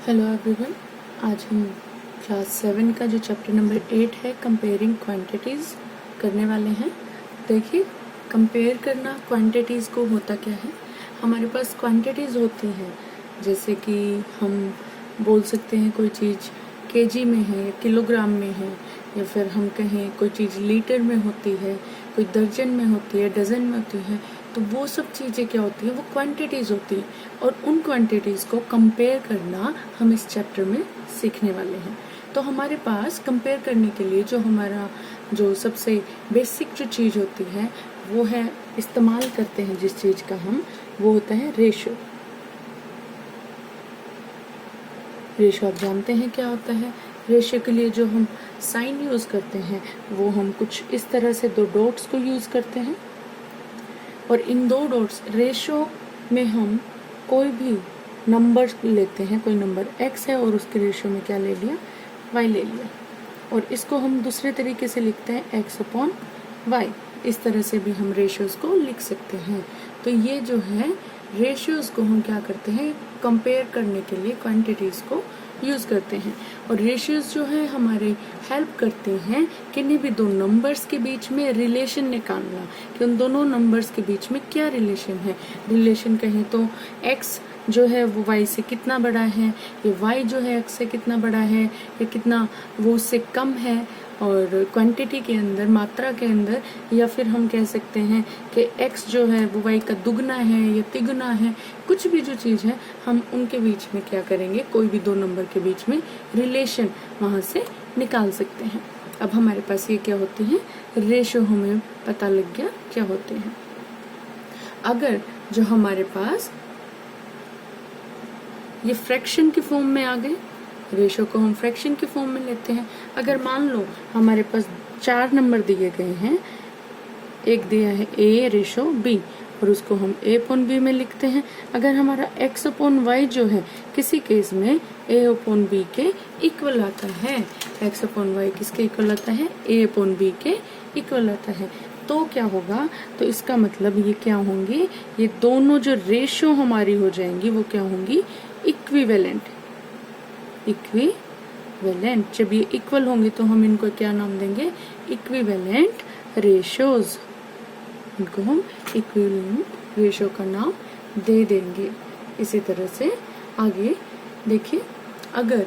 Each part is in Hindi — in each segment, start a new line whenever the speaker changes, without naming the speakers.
Hello everyone. आज हम क्लास 7 का जो चैप्टर नंबर 8 है कंपेयरिंग क्वांटिटीज़ करने वाले हैं। देखिए, कंपेयर करना क्वांटिटीज़ को होता क्या है। हमारे पास क्वांटिटीज़ होती हैं, जैसे कि हम बोल सकते हैं कोई चीज़ केजी में है या किलोग्राम में है, या फिर हम कहें कोई चीज़ लीटर में होती है, कोई दर्जन में होती है, डज़न में होती है। तो वो सब चीज़ें क्या होती हैं, वो क्वांटिटीज़ होती हैं, और उन क्वांटिटीज़ को कंपेयर करना हम इस चैप्टर में सीखने वाले हैं। तो हमारे पास कंपेयर करने के लिए जो सबसे बेसिक जो चीज़ होती है वो है, इस्तेमाल करते हैं जिस चीज़ का हम, वो होता है रेशो। रेशो आप जानते हैं क्या होता है। रेशो के लिए जो हम साइन यूज़ करते हैं वो हम कुछ इस तरह से दो डॉट्स को यूज़ करते हैं, और इन दो डॉट्स रेशो में हम कोई भी नंबर लेते हैं। कोई नंबर x है और उसके रेशो में क्या ले लिया, y ले लिया, और इसको हम दूसरे तरीके से लिखते हैं x/y। इस तरह से भी हम रेशियोज को लिख सकते हैं। तो ये जो है रेशियोज को हम क्या करते हैं, कंपेयर करने के लिए क्वांटिटीज को यूज़ करते हैं। और रेशियोज जो है हमारे हेल्प करते हैं किन्हीं भी दो नंबर्स के बीच में रिलेशन निकालना, कि उन दोनों नंबर्स के बीच में क्या रिलेशन है। रिलेशन कहें तो x जो है वो y से कितना बड़ा है, या y जो है x से कितना बड़ा है, या कितना वो उससे कम है, और क्वांटिटी के अंदर, मात्रा के अंदर, या फिर हम कह सकते हैं कि x जो है वो y का दुगना है या तिगुना है। कुछ भी जो चीज़ है हम उनके बीच में क्या करेंगे, कोई भी दो नंबर के बीच में रिलेशन वहाँ से निकाल सकते हैं। अब हमारे पास ये क्या होती है, रेशो, हमें पता लग गया क्या होते हैं। अगर जो हमारे पास ये फ्रैक्शन की फॉर्म में आ गए, रेशो को हम फ्रैक्शन की फॉर्म में लेते हैं। अगर मान लो हमारे पास 4 नंबर दिए गए हैं, एक दिया है a रेशो b, और उसको हम a/b में लिखते हैं। अगर हमारा x/y जो है किसी केस में a/b के इक्वल आता है, x/y किसके इक्वल आता है, a/b के इक्वल आता है, तो क्या होगा, तो इसका मतलब ये क्या होंगे, ये दोनों जो रेशो हमारी हो जाएंगी वो क्या होंगी, इक्विवेलेंट। इक्विवेलेंट जब ये इक्वल होंगे तो हम इनको क्या नाम देंगे, इक्विवेलेंट रेशोज। इनको हम इक्विवेलेंट रेशो का नाम दे देंगे। इसी तरह से आगे देखिए, अगर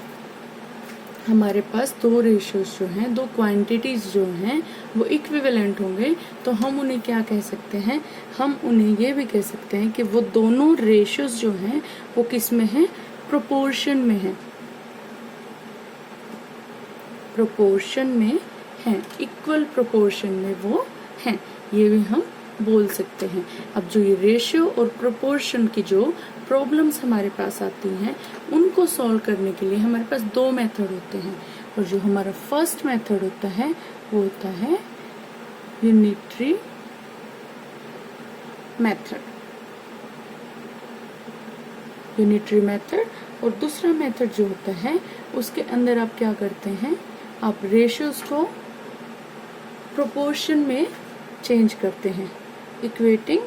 हमारे पास दो रेशियोज जो हैं, दो क्वांटिटीज जो हैं वो इक्विवेलेंट होंगे, तो हम उन्हें क्या कह सकते हैं, हम उन्हें ये भी कह सकते हैं कि वो दोनों रेशियोज जो हैं वो किस में है, प्रोपोर्शन में है। प्रोपोर्शन में है, इक्वल प्रोपोर्शन में वो हैं, ये भी हम बोल सकते हैं। अब जो ये रेशियो और प्रोपोर्शन की जो प्रॉब्लम्स हमारे पास आती हैं उनको सॉल्व करने के लिए हमारे पास दो मेथड होते हैं, और जो हमारा फर्स्ट मेथड होता है वो होता है यूनिटरी मेथड। यूनिटरी मेथड, और दूसरा मेथड जो होता है उसके अंदर आप क्या करते हैं, आप रेशियोज को प्रोपोर्शन में चेंज करते हैं। Equating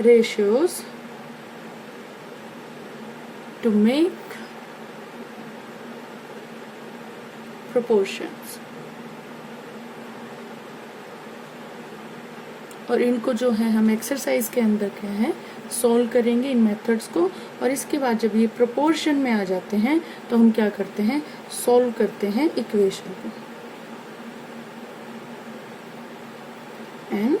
ratios to make proportions। और इनको जो है हम एक्सरसाइज के अंदर क्या है, सॉल्व करेंगे इन मेथड्स को, और इसके बाद जब ये प्रोपोर्शन में आ जाते हैं तो हम क्या करते हैं, सॉल्व करते हैं इक्वेशन को, एंड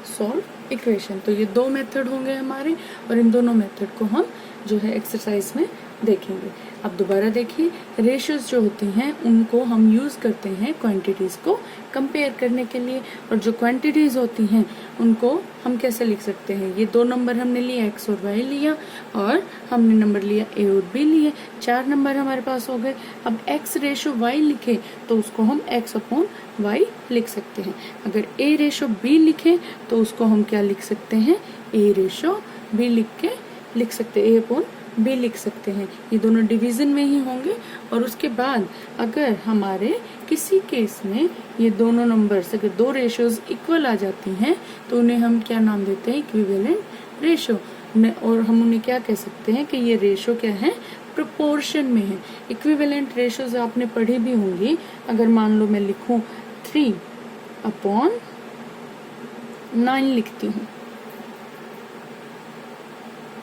सॉल्व इक्वेशन। तो ये दो मेथड होंगे हमारे, और इन दोनों मेथड को हम जो है एक्सरसाइज में देखेंगे। अब दोबारा देखिए, रेशियोज जो होती हैं उनको हम यूज़ करते हैं क्वांटिटीज़ को कंपेयर करने के लिए, और जो क्वांटिटीज़ होती हैं उनको हम कैसे लिख सकते हैं, ये दो नंबर हमने लिए x और y लिया, और हमने नंबर लिया a और b लिए, 4 नंबर हमारे पास हो गए। अब x रेशो y लिखे तो उसको हम x/y लिख सकते हैं। अगर a रेशो b लिखे तो उसको हम क्या लिख सकते हैं, a रेशो b लिख सकते हैं, a/b लिख सकते हैं। ये दोनों डिवीजन में ही होंगे, और उसके बाद अगर हमारे किसी केस में ये दोनों नंबर्स, अगर दो रेशियोज इक्वल आ जाती हैं तो उन्हें हम क्या नाम देते हैं, इक्विवेलेंट रेशियो। और हम उन्हें क्या कह सकते हैं कि ये रेशो क्या है, प्रोपोर्शन में है। इक्विवेलेंट रेशोज आपने पढ़ी भी होंगी। अगर मान लो मैं लिखूं 3/9 लिखती हूँ,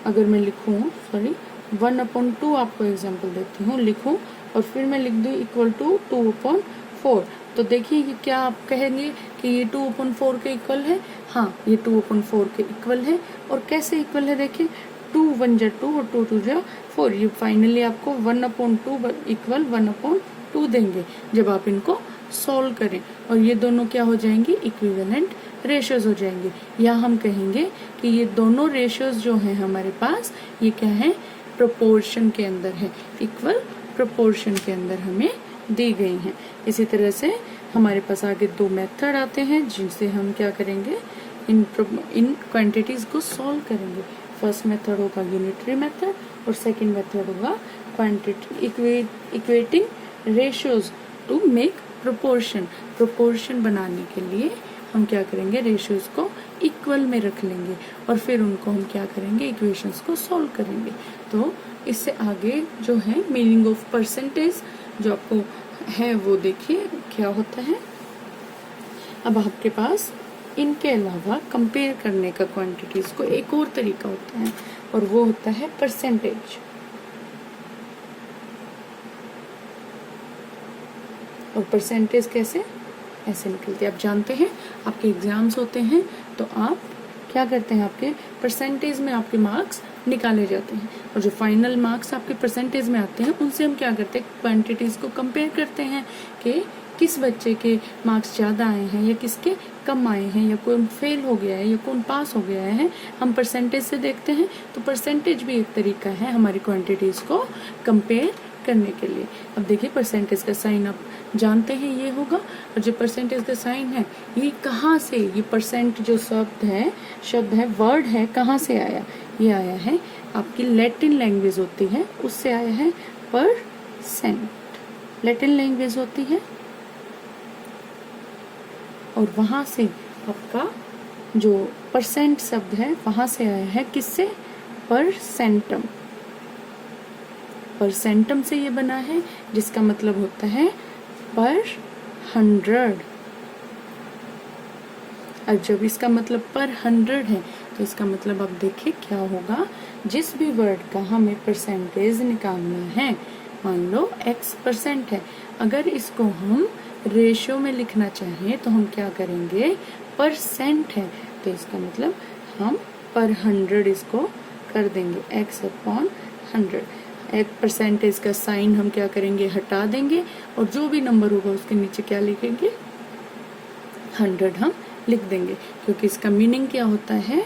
अगर मैं लिखूं 1/2 आपको एग्जांपल देती हूँ, लिखूं और फिर मैं लिख दूं इक्वल टू 2/4, तो देखिए कि क्या आप कहेंगे कि ये 2/4 के इक्वल है। हाँ, ये 2/4 के इक्वल है। और कैसे इक्वल है, देखिए 2 1 जा 2 और 2 2 जा 4, ये फाइनली आपको 1/2 इक्वल 1/2 देंगे जब आप इनको सॉल्व करें। और ये दोनों क्या हो जाएंगे, इक्विवेलेंट रेशियोज हो जाएंगे। या हम कहेंगे कि ये दोनों रेशियोज जो हैं हमारे पास, ये क्या है, प्रोपोर्शन के अंदर है, इक्वल प्रोपोर्शन के अंदर हमें दी गई हैं। इसी तरह से हमारे पास आगे 2 मेथड आते हैं जिनसे हम क्या करेंगे, इन क्वांटिटीज को सॉल्व करेंगे। फर्स्ट मेथड होगा यूनिटरी मेथड और सेकंड मेथड होगा quantity equating ratios to make proportion. Proportion बनाने के लिए हम क्या करेंगे, रेशियोज को इक्वल में रख लेंगे और फिर उनको हम क्या करेंगे, इक्वेशंस को सॉल्व करेंगे। तो इससे आगे जो है मीनिंग ऑफ परसेंटेज जो आपको है वो देखिए क्या होता है। अब आपके पास इनके अलावा कंपेयर करने का क्वांटिटीज को एक और तरीका होता है और वो होता है परसेंटेज। और परसेंटेज कैसे ऐसे निकलती है, आप जानते हैं आपके एग्जाम्स होते हैं तो आप क्या करते हैं, आपके परसेंटेज में आपके मार्क्स निकाले जाते हैं और जो फाइनल मार्क्स आपके परसेंटेज में आते हैं उनसे हम क्या करते हैं, क्वांटिटीज को कंपेयर करते हैं कि किस बच्चे के मार्क्स ज़्यादा आए हैं या किसके कम आए हैं, या कौन फेल हो गया है या कौन पास हो गया है, हम परसेंटेज से देखते हैं। तो परसेंटेज भी एक तरीका है हमारी क्वांटिटीज को कंपेयर करने के लिए। अब देखिए परसेंटेज का साइन आप जानते हैं ये होगा, और जो परसेंटेज का साइन है ये कहाँ से, ये परसेंट जो शब्द है वर्ड है, कहाँ से आया, ये आया है आपकी लैटिन लैंग्वेज होती है उससे आया है परसेंट, लैटिन लैंग्वेज होती है और वहां से आपका जो परसेंट शब्द है वहां से आया है किससे, परसेंटम। परसेंटम से ये बना है जिसका मतलब होता है पर 100। अब जब इसका मतलब पर 100 है तो इसका मतलब अब देखिए क्या होगा, जिस भी वर्ड का हमें परसेंटेज निकालना है, मान लो x% है, अगर इसको हम रेशियो में लिखना चाहें तो हम क्या करेंगे, परसेंट है तो इसका मतलब हम पर 100 इसको कर देंगे x/100। एक परसेंटेज का साइन हम क्या करेंगे, हटा देंगे और जो भी नंबर होगा उसके नीचे क्या लिखेंगे, 100 हम लिख देंगे, क्योंकि इसका मीनिंग क्या होता है,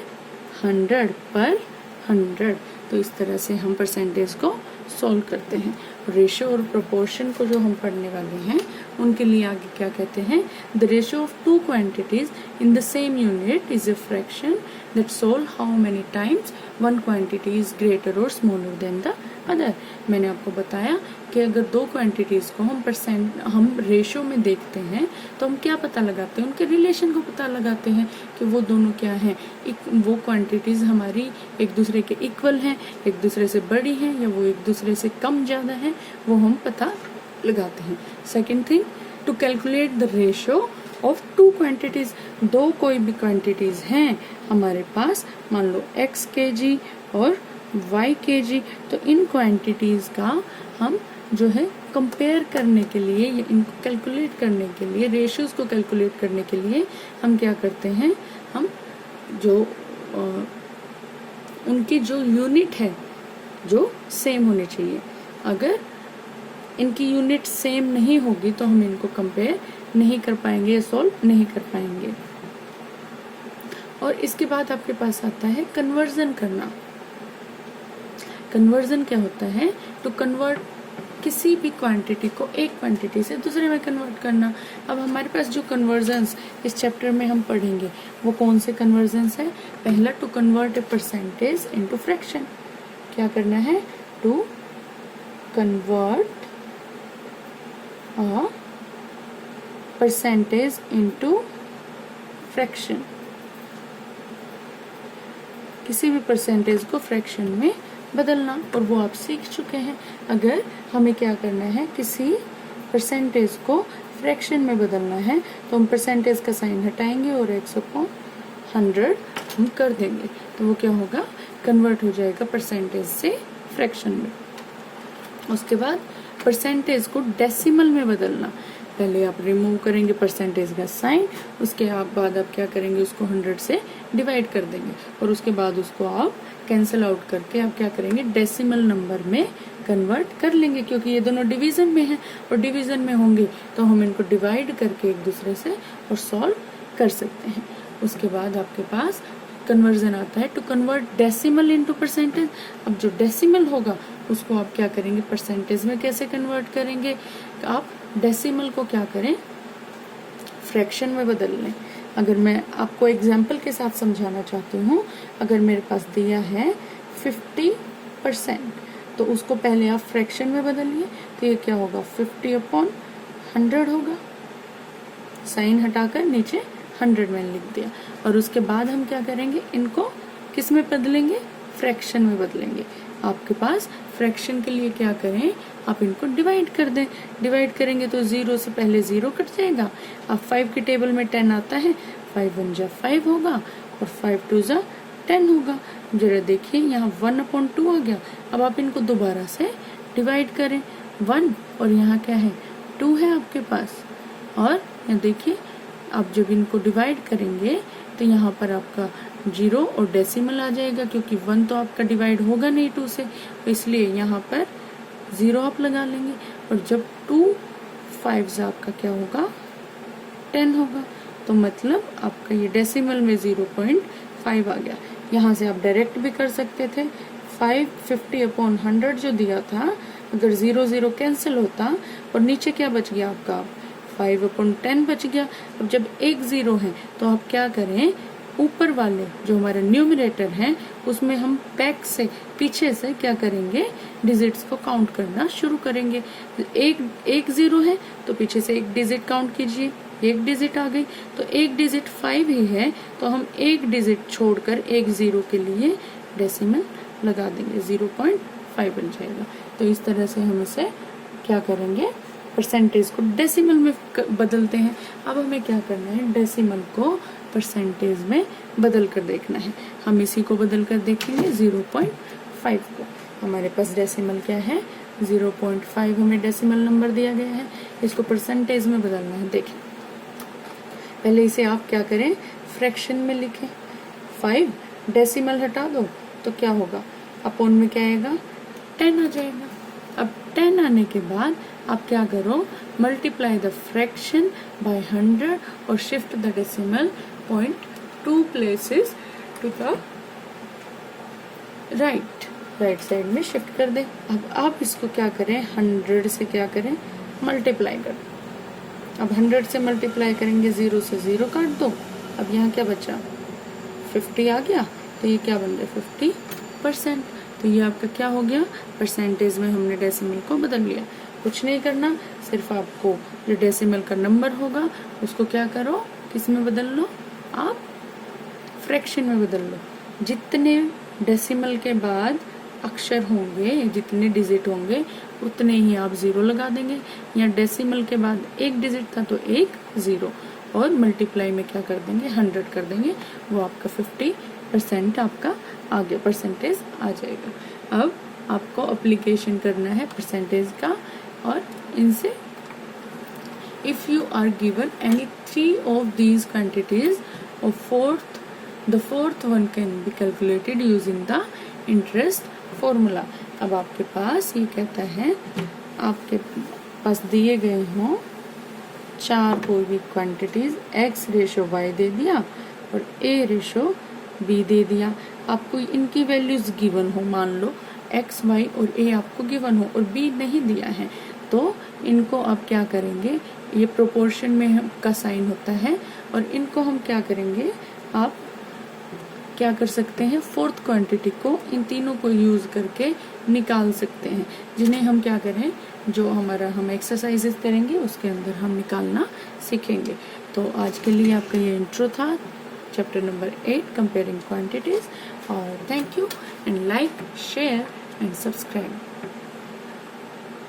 100/100। तो इस तरह से हम परसेंटेज को सॉल्व करते हैं। रेशियो और प्रोपोर्शन को जो हम पढ़ने वाले हैं उनके लिए आगे क्या कहते हैं, the ratio of two quantities in the same unit is a fraction that solve how many times one quantity is greater और स्मॉलर देन द अदर। मैंने आपको बताया कि अगर दो क्वांटिटीज को हम रेशियो में देखते हैं तो हम क्या पता लगाते हैं, उनके रिलेशन को पता लगाते हैं कि वो दोनों क्या हैं, वो क्वांटिटीज हमारी एक दूसरे के इक्वल हैं, एक दूसरे से बड़ी हैं या वो एक दूसरे से कम ज़्यादा हैं, वो हम पता लगाते हैं। Second thing, to calculate the ratio of two quantities, दो कोई भी क्वांटिटीज हैं हमारे पास, मान लो x kg और y kg, तो इन क्वांटिटीज का हम जो है कंपेयर करने के लिए या इनको कैलकुलेट करने के लिए, रेशियोज को कैलकुलेट करने के लिए हम क्या करते हैं, हम जो उनकी जो यूनिट है जो सेम होनी चाहिए, अगर इनकी यूनिट सेम नहीं होगी तो हम इनको कंपेयर नहीं कर पाएंगे या सॉल्व नहीं कर पाएंगे। और इसके बाद आपके पास आता है कन्वर्जन करना। कन्वर्जन क्या होता है, टू कन्वर्ट किसी भी क्वांटिटी को एक क्वांटिटी से दूसरे में कन्वर्ट करना। अब हमारे पास जो कन्वर्जन्स इस चैप्टर में हम पढ़ेंगे वो कौन से कन्वर्जन्स है, पहला to convert a percentage into fraction, क्या करना है, to convert a percentage into fraction। किसी भी परसेंटेज को फ्रैक्शन में बदलना, और वो आप सीख चुके हैं। अगर हमें क्या करना है, किसी परसेंटेज को फ्रैक्शन में बदलना है तो हम परसेंटेज का साइन हटाएंगे और 100 हम कर देंगे, तो वो क्या होगा, कन्वर्ट हो जाएगा परसेंटेज से फ्रैक्शन में। उसके बाद परसेंटेज को डेसिमल में बदलना, पहले आप रिमूव करेंगे परसेंटेज का साइन, उसके बाद आप क्या करेंगे, उसको 100 से डिवाइड कर देंगे, और उसके बाद उसको आप कैंसिल आउट करके आप क्या करेंगे, डेसिमल नंबर में कन्वर्ट कर लेंगे, क्योंकि ये दोनों डिवीजन में हैं, और डिवीजन में होंगे तो हम इनको डिवाइड करके एक दूसरे से और सॉल्व कर सकते हैं। उसके बाद आपके पास कन्वर्जन आता है to convert decimal into percentage. अब जो डेसिमल होगा उसको आप क्या करेंगे, परसेंटेज में कैसे कन्वर्ट करेंगे, आप डेसिमल को क्या करें, फ्रैक्शन में बदल लें। अगर मैं आपको एग्जाम्पल के साथ समझाना चाहती हूँ, अगर मेरे पास दिया है 50%, तो उसको पहले आप फ्रैक्शन में बदलिए, तो ये क्या होगा, 50/100 होगा, साइन हटाकर नीचे 100 में लिख दिया, और उसके बाद हम क्या करेंगे, इनको किस में बदलेंगे, फ्रैक्शन में बदलेंगे। आपके पास फ्रैक्शन के लिए क्या करें, आप इनको डिवाइड कर दें, डिवाइड करेंगे तो 0 से पहले 0 कट जाएगा। अब 5 की टेबल में 10 आता है, 5 1 जा 5 होगा और 5 2 जा 10 होगा। जरा देखिए यहाँ 1/2 आ गया। अब आप इनको दोबारा से डिवाइड करें, 1 और यहाँ क्या है, 2 है आपके पास, और यहाँ देखिए आप जब इनको डिवाइड करेंगे तो यहाँ पर आपका 0 और डेसिमल आ जाएगा, क्योंकि 1 तो आपका डिवाइड होगा नहीं 2 से, तो इसलिए यहाँ पर 0 आप लगा लेंगे, और जब 2 5 आपका क्या होगा, 10 होगा, तो मतलब आपका ये डेसिमल में 0.5 आ गया। यहाँ से आप डायरेक्ट भी कर सकते थे, 50/100 जो दिया था, अगर 0 0 कैंसिल होता और नीचे क्या बच गया आपका, 5/10 बच गया। अब जब एक 0 है तो आप क्या करें, ऊपर वाले जो हमारे न्यूमरेटर है उसमें हम बैक से, पीछे से क्या करेंगे, डिजिट्स को काउंट करना शुरू करेंगे। एक 0 है तो पीछे से एक डिजिट काउंट कीजिए, एक डिजिट आ गई, तो एक डिजिट 5 ही है, तो हम एक डिजिट छोड़कर एक 0 के लिए डेसिमल लगा देंगे, 0.5 बन जाएगा। तो इस तरह से हम इसे क्या करेंगे, परसेंटेज को डेसिमल में बदलते हैं। अब हमें क्या करना है, डेसिमल को परसेंटेज में बदल कर देखना है। हम इसी को बदल कर देखेंगे 0.5 को। हमारे पास डेसिमल क्या है, 0.5 हमें डेसिमल नंबर दिया गया है, इसको परसेंटेज में बदलना है। देखें, पहले इसे आप क्या करें, फ्रैक्शन में लिखें, 5 डेसिमल हटा दो तो क्या होगा, अपॉन में क्या आएगा, 10 आ जाएगा। अब 10 आने के बाद आप क्या करो, मल्टीप्लाई द फ्रैक्शन बाय 100 और shift the decimal point 2 places to the right side में शिफ्ट कर दें। अब आप इसको क्या करें, 100 से क्या करें, मल्टीप्लाई कर दो। अब 100 से मल्टीप्लाई करेंगे, 0 से 0 काट दो, अब यहाँ क्या बचा, 50 आ गया, तो ये क्या बन गया, 50%। तो ये आपका क्या हो गया, परसेंटेज में हमने डेसिमल को बदल लिया। कुछ नहीं करना, सिर्फ आपको जो डेसिमल का नंबर होगा उसको क्या करो, किस में बदल लो, आप फ्रैक्शन में बदल लो। जितने डेसिमल के बाद अक्षर होंगे, जितने डिजिट होंगे, उतने ही आप 0 लगा देंगे। या डेसिमल के बाद एक डिजिट था तो एक 0, और मल्टीप्लाई में क्या कर देंगे, 100 कर देंगे, वो आपका 50% आपका आ गया, परसेंटेज आ जाएगा। अब आपको एप्लीकेशन करना है परसेंटेज का, और इनसे if you are given any 3 of these quantities और the fourth one can be calculated using the interest formula। अब आपके पास ये कहता है, आपके पास दिए गए हों 4 कोई भी क्वांटिटीज, x रेशो y दे दिया और a रेशो b दे दिया। आपको इनकी वैल्यूज गिवन हो, मान लो x, y और a आपको गिवन हो और b नहीं दिया है, तो इनको आप क्या करेंगे, ये प्रोपोर्शन में का साइन होता है, और इनको हम क्या करेंगे, आप क्या कर सकते हैं, फोर्थ क्वांटिटी को इन तीनों को यूज करके निकाल सकते हैं, जिन्हें हम क्या करें, जो हमारा हम एक्सरसाइजेस करेंगे उसके अंदर हम निकालना सीखेंगे। तो आज के लिए आपका ये इंट्रो था chapter number 8, comparing quantities. और thank you and like, share and subscribe.